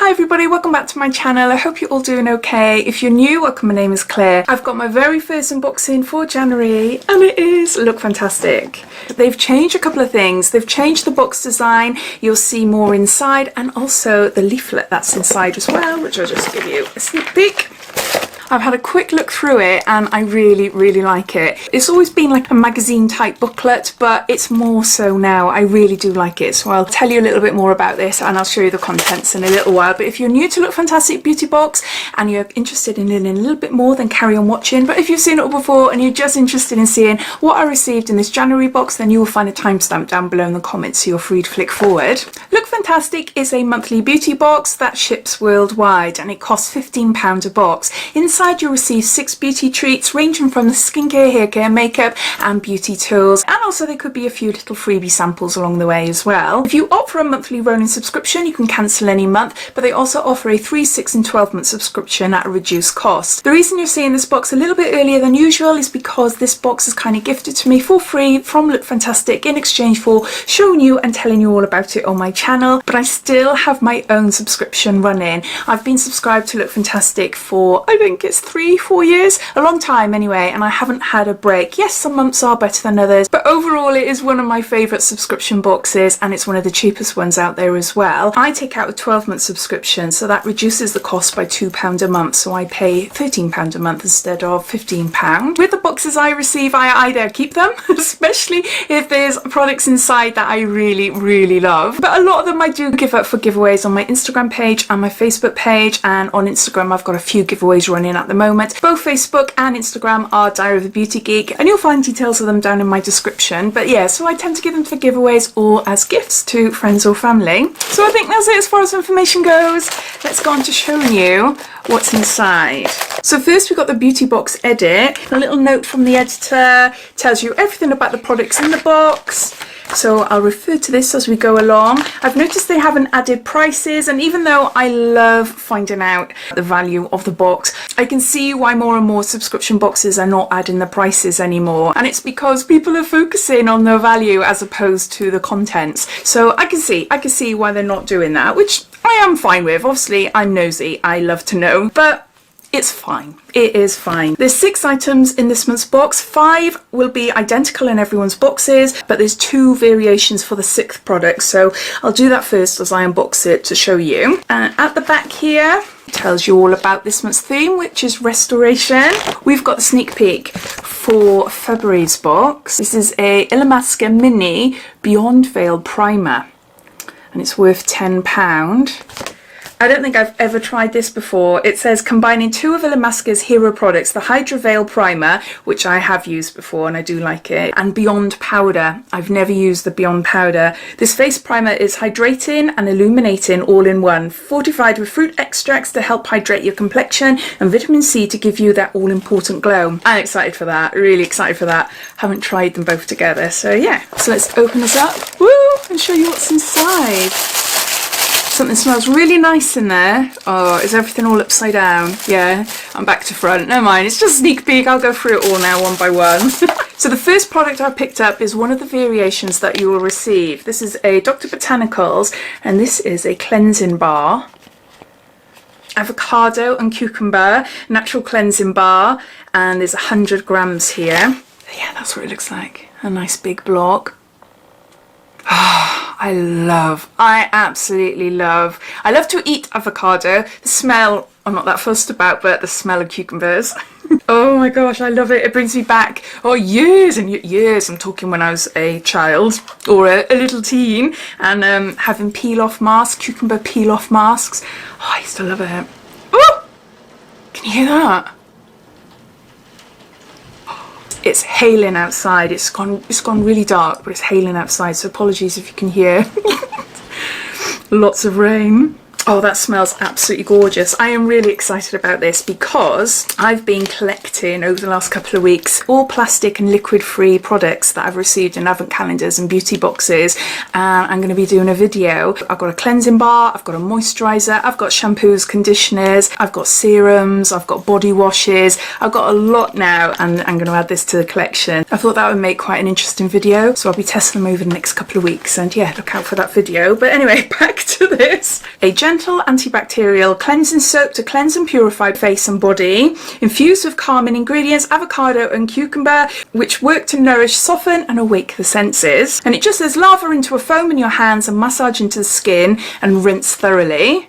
Hi everybody, welcome back to my channel. I hope you're all doing okay. If you're new, welcome, my name is Claire. I've got my very first unboxing for January and it is Look Fantastic. They've changed a couple of things. They've changed the box design, you'll see more inside, and also the leaflet that's inside as well, which I'll just give you a sneak peek. I've had a quick look through it and I really like it. It's always been like a magazine type booklet, but it's more so now. I really do like it. So I'll tell you a little bit more about this and I'll show you the contents in a little while. But if you're new to Look Fantastic Beauty Box and you're interested in learning a little bit more, then carry on watching. But if you've seen it all before and you're just interested in seeing what I received in this January box, then you will find a timestamp down below in the comments, so you're free to flick forward. Look Fantastic is a monthly beauty box that ships worldwide and it costs £15 a box. Inside you'll receive 6 beauty treats ranging from the skincare, hair care, makeup and beauty tools, and also there could be a few little freebie samples along the way as well. If you opt for a monthly rolling subscription, you can cancel any month, but they also offer a 3, 6 and 12 month subscription at a reduced cost. The reason you're seeing this box a little bit earlier than usual is because this box is kind of gifted to me for free from Look Fantastic in exchange for showing you and telling you all about it on my channel, but I still have my own subscription running. I've been subscribed to Look Fantastic for, I think it's 3-4 years, a long time anyway, and I haven't had a break. Yes, some months are better than others, but overall it is one of my favourite subscription boxes and it's one of the cheapest ones out there as well. I take out a 12-month subscription, so that reduces the cost by £2 a month, so I pay £13 a month instead of £15. With the boxes I receive, I either keep them, especially if there's products inside that I really love, but a lot of them I do give up for giveaways on my Instagram page and my Facebook page, and on Instagram I've got a few giveaways running at the moment. Both Facebook and Instagram are Diaryofabeautygeek and you'll find details of them down in my description. But yeah, so I tend to give them for giveaways or as gifts to friends or family. So I think that's it as far as information goes. Let's go on to showing you what's inside. So first we've got the beauty box edit. A little note from the editor tells you everything about the products in the box. So I'll refer to this as we go along. I've noticed they haven't added prices, and even though I love finding out the value of the box, I can see why more and more subscription boxes are not adding the prices anymore, and it's because people are focusing on the value as opposed to the contents. So I can see why they're not doing that, which I am fine with. Obviously I'm nosy, I love to know, but it's fine. It is fine. There's 6 items in this month's box. 5 will be identical in everyone's boxes, but there's 2 variations for the 6th product. So I'll do that first as I unbox it to show you. And at the back here, it tells you all about this month's theme, which is restoration. We've got the sneak peek for February's box. This is a Illamasqua Mini Beyond Veil Primer, and it's worth £10. I don't think I've ever tried this before. It says combining 2 of Illamasqua's hero products, the Hydra Veil Primer, which I have used before and I do like it, and Beyond Powder. I've never used the Beyond Powder. This face primer is hydrating and illuminating all in one, fortified with fruit extracts to help hydrate your complexion and vitamin C to give you that all-important glow. I'm excited for that, really excited for that. Haven't tried them both together, so yeah. So let's open this up, woo, and show you what's inside. Something smells really nice in there. Oh, is everything all upside down? Yeah, I'm back to front. Never mind, it's just a sneak peek. I'll go through it all now one by one. So the first product I picked up is one of the variations that you will receive. This is a Dr. Botanicals, and this is a cleansing bar. Avocado and cucumber, natural cleansing bar, and there's 100 grams here. Yeah, that's what it looks like. A nice big block. I absolutely love. I love to eat avocado. The smell, I'm not that fussed about, but the smell of cucumbers. Oh my gosh, I love it. It brings me back, years and years. I'm talking when I was a child or a little teen, and having peel-off masks, cucumber peel-off masks. Oh, I used to love it. Oh, can you hear that? It's hailing outside. It's gone really dark, but it's hailing outside, so apologies if you can hear. Lots of rain. Oh, that smells absolutely gorgeous. I am really excited about this because I've been collecting over the last couple of weeks all plastic and liquid free products that I've received in advent calendars and beauty boxes, and I'm going to be doing a video. I've got a cleansing bar, I've got a moisturiser, I've got shampoos, conditioners, I've got serums, I've got body washes. I've got a lot now, and I'm going to add this to the collection. I thought that would make quite an interesting video, so I'll be testing them over the next couple of weeks, and yeah, look out for that video. But anyway, back to this. A gentle antibacterial cleansing soap to cleanse and purify face and body, infused with calming ingredients, avocado and cucumber, which work to nourish, soften and awake the senses. And it just says lather into a foam in your hands and massage into the skin and rinse thoroughly.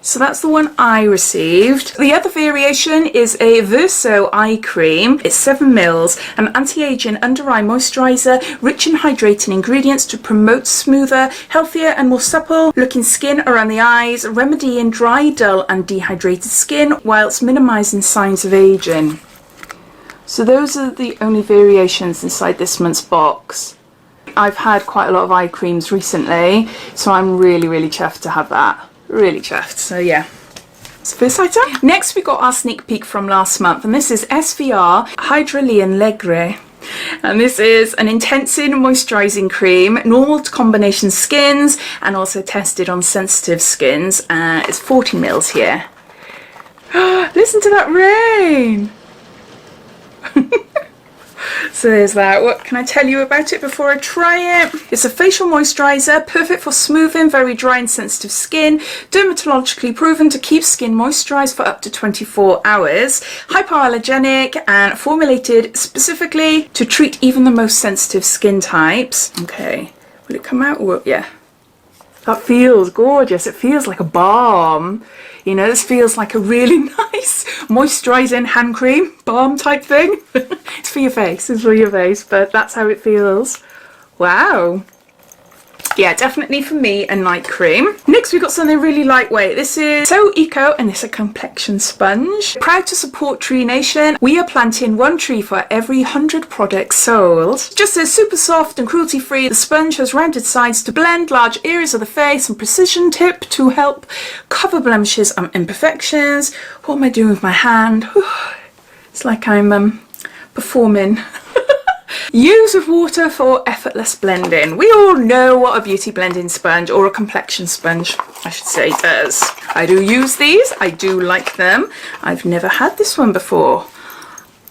So that's the one I received. The other variation is a Verso eye cream. It's 7 mils, an anti-aging under eye moisturiser, rich in hydrating ingredients to promote smoother, healthier and more supple looking skin around the eyes, remedying dry, dull and dehydrated skin whilst minimising signs of ageing. So those are the only variations inside this month's box. I've had quite a lot of eye creams recently, so I'm really chuffed to have that. Really chuffed. So yeah, it's the first item. Next we got our sneak peek from last month, and this is SVR Hydraleon Legre. And this is an intensing moisturising cream, normal to combination skins and also tested on sensitive skins. It's 14 mils here. Listen to that rain. So there's that. What can I tell you about it before I try it? It's a facial moisturiser, perfect for smoothing very dry and sensitive skin, dermatologically proven to keep skin moisturised for up to 24 hours, hypoallergenic and formulated specifically to treat even the most sensitive skin types. Okay, will it come out? Well, yeah. That feels gorgeous. It feels like a balm. You know, this feels like a really nice moisturising hand cream, balm type thing. It's for your face, it's for your face, but that's how it feels. Wow. Yeah, definitely for me a night cream. Next we've got something really lightweight. This is So Eco and it's a complexion sponge. Proud to support Tree Nation. We are planting 1 tree for every 100 products sold. Just says super soft and cruelty free. The sponge has rounded sides to blend large areas of the face and precision tip to help cover blemishes and imperfections. What am I doing with my hand? It's like I'm performing. Use with water for effortless blending. We all know what a beauty blending sponge, or a complexion sponge I should say, does. I do use these, I do like them. I've never had this one before.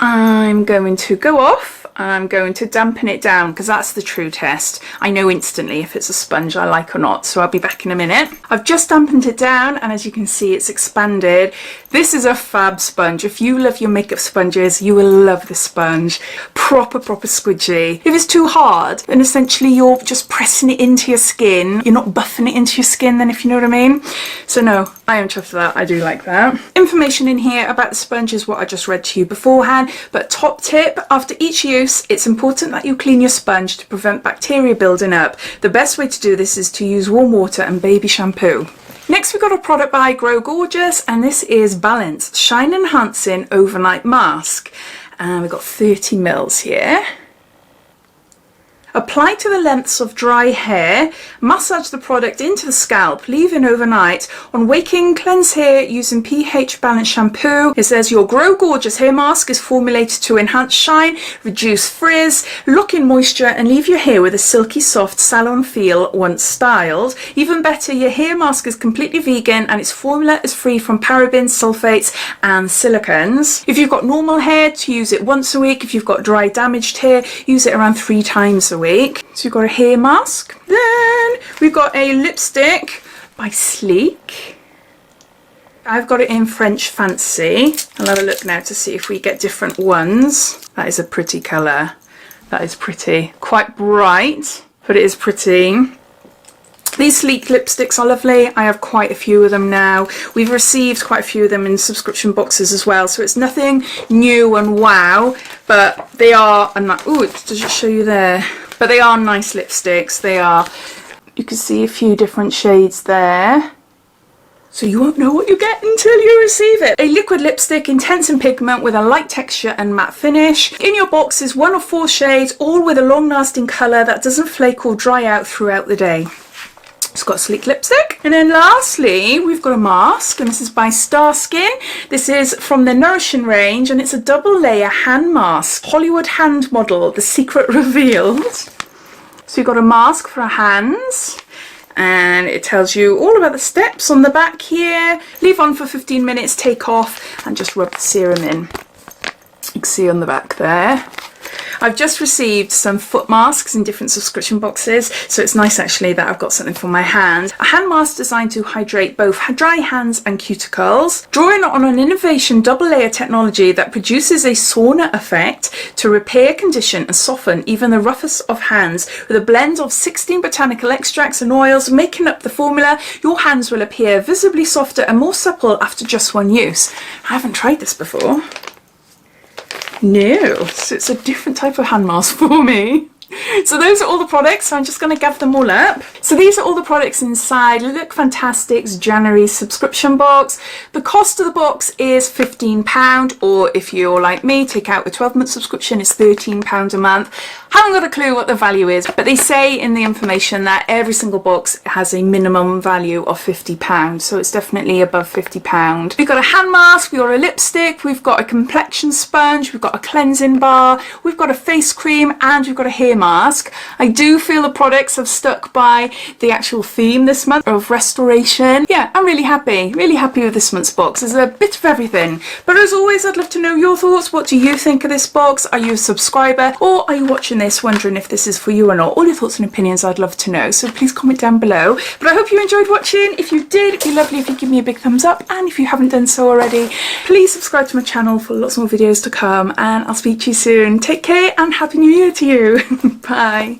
I'm going to go off. I'm going to dampen it down because that's the true test. I know instantly if it's a sponge I like or not, so I'll be back in a minute. I've just dampened it down and as you can see it's expanded. This is a fab sponge. If you love your makeup sponges, you will love this sponge. Proper squidgy. If it's too hard, then essentially you're just pressing it into your skin. You're not buffing it into your skin then, if you know what I mean. So no, I am chuffed with that. I do like that. Information in here about the sponge is what I just read to you beforehand, but top tip, after each use, it's important that you clean your sponge to prevent bacteria building up. The best way to do this is to use warm water and baby shampoo. Next we've got a product by Grow Gorgeous, and this is Balance Shine Enhancing Overnight Mask. And we've got 30 mils here. Apply to the lengths of dry hair, massage the product into the scalp, leaving overnight. On waking, cleanse hair using pH balanced shampoo. It says your Grow Gorgeous hair mask is formulated to enhance shine, reduce frizz, lock in moisture and leave your hair with a silky soft salon feel once styled. Even better, your hair mask is completely vegan and its formula is free from parabens, sulfates and silicones. If you've got normal hair, to use it once a week. If you've got dry damaged hair, use it around 3 times a week. So we've got a hair mask. Then we've got a lipstick by Sleek. I've got it in French Fancy. I'll have a look now to see if we get different ones. That is a pretty colour. That is pretty. Quite bright, but it is pretty. These Sleek lipsticks are lovely. I have quite a few of them now. We've received quite a few of them in subscription boxes as well, so it's nothing new and wow, but they are a nice, ooh, does it show you there? But they are nice lipsticks. They are, you can see a few different shades there. So you won't know what you get until you receive it. A liquid lipstick, intense in pigment with a light texture and matte finish. In your box is 1 of 4 shades, all with a long lasting colour that doesn't flake or dry out throughout the day. It's got a Sleek lipstick. And then lastly, we've got a mask, and this is by Starskin. This is from the Nourishing range, and it's a double layer hand mask. Hollywood hand model, the secret revealed. So you've got a mask for our hands, and it tells you all about the steps on the back here. Leave on for 15 minutes, take off, and just rub the serum in. You can see on the back there. I've just received some foot masks in different subscription boxes, so it's nice actually that I've got something for my hands. A hand mask designed to hydrate both dry hands and cuticles, drawing on an innovation double layer technology that produces a sauna effect to repair, condition and soften even the roughest of hands. With a blend of 16 botanical extracts and oils making up the formula, your hands will appear visibly softer and more supple after just one use. I haven't tried this before. No, so it's a different type of hand mask for me. So those are all the products, so I'm just going to gather them all up. So these are all the products inside Look Fantastic's January subscription box. The cost of the box is £15, or if you're like me, take out a 12-month subscription, it's £13 a month. Haven't got a clue what the value is, but they say in the information that every single box has a minimum value of £50, so it's definitely above £50. We've got a hand mask, we've got a lipstick, we've got a complexion sponge, we've got a cleansing bar, we've got a face cream, and we've got a hair mask. I do feel the products have stuck by the actual theme this month of restoration. Yeah, I'm really happy with this month's box. There's a bit of everything, but as always, I'd love to know your thoughts. What do you think of this box? Are you a subscriber, or are you watching this wondering if this is for you or not? All your thoughts and opinions I'd love to know, so please comment down below. But I hope you enjoyed watching. If you did, it'd be lovely if you give me a big thumbs up, and if you haven't done so already, please subscribe to my channel for lots more videos to come, and I'll speak to you soon. Take care and Happy New Year to you. Bye.